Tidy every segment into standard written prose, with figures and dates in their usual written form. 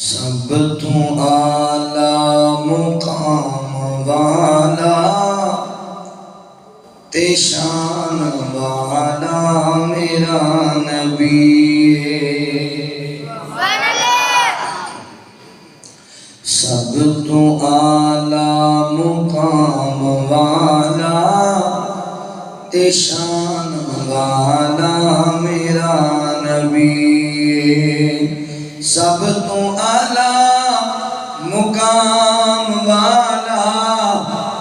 سب تو اعلیٰ مقام والا تے شان والا میرا نبی ہے۔ سب تو اعلیٰ مقام والا تے شان والا میرا نبی ہے۔ سب تو اعلیٰ مقام والا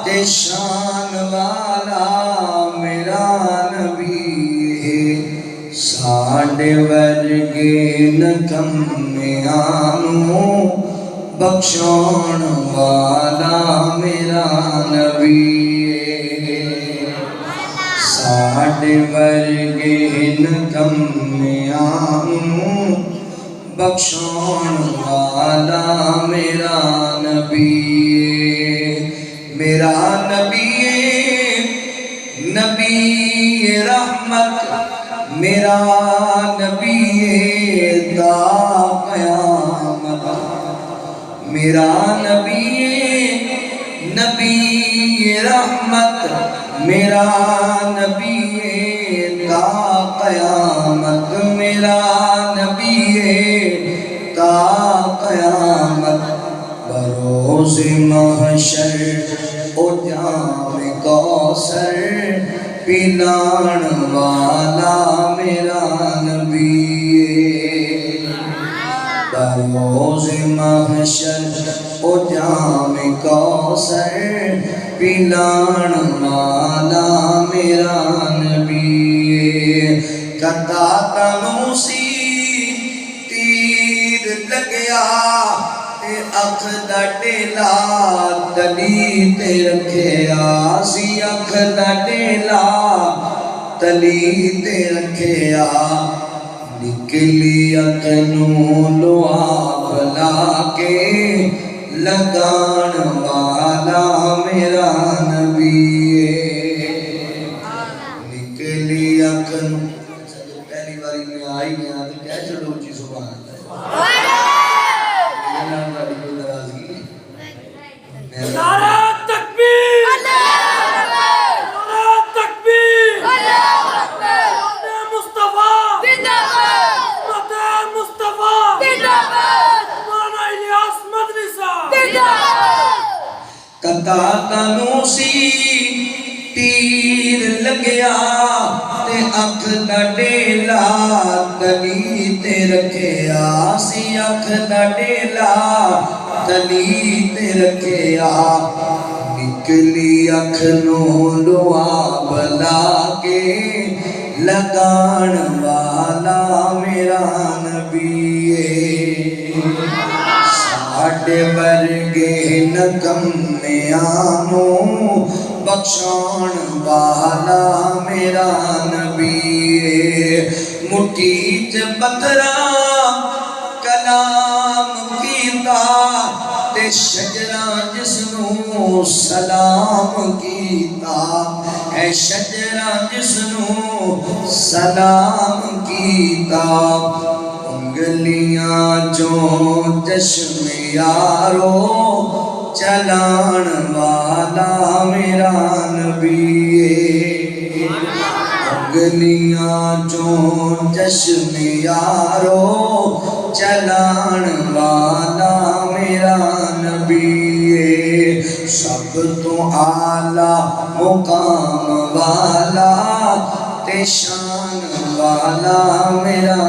تے شان والا میرا نبی ہے۔ ساڈے ورگے نکمیاں نوں بخشون والا میرا نبی ہے۔ ساڈے ورگے نکمیاں نوں بخشون والا میرا نبی ہے۔ میرا نبی نبی رحمت، میرا نبی تا قیامت، میرا نبی نبی رحمت، میرا نبی تا قیامت، میرا نبی تا قیامت۔ بروز محشر او جام کوثر پلان والا میرا نبی ہے۔ بروز محشر او جام کوثر پلان والا میرا نبی ہے۔ کتا تنوسی تیر لگیا تے اکھ دا ڈیلا تلی تے رکھیا سی، اکھ دا ڈیلا تلی تے رکھیا، نکلی اکھ نوں لعاب لا کے لگان والا میرا نبی ہے۔ نکلی اکھ نوں پہلی باری میں آئی یہاں تو کہہ چلو جی سبحان اللہ۔ نعرہ تکبیر، نعرہ تکبیر، امت مصطفیٰ، امت مصطفیٰ، مولانا الیاس مدنی صاحب۔ کتا تنوسی تیر لگیا تے اکھ دا ڈیلا تلی تے رکھیا سی، اکھ دا ڈیلا تلی تے رکھیا، نکلی اکھ نوں لعاب لا کے لگان والا میرا نبی ہے۔ ساڈے ورگے نکمیاں نوں بخشون والا میرا نبی ہے۔ مٹھی چ پتھراں کلام کیتا تے شجراں جس نوں سلام کیتا، اے شجراں جس نوں سلام کیتا، انگلیاں چوں چشم یارو چلان والا میرا نبی ہے۔ انگلیاں چوں چشم یارو چلان والا میرا نبی ہے۔ سب تو اعلیٰ مقام والا تے شان والا میرا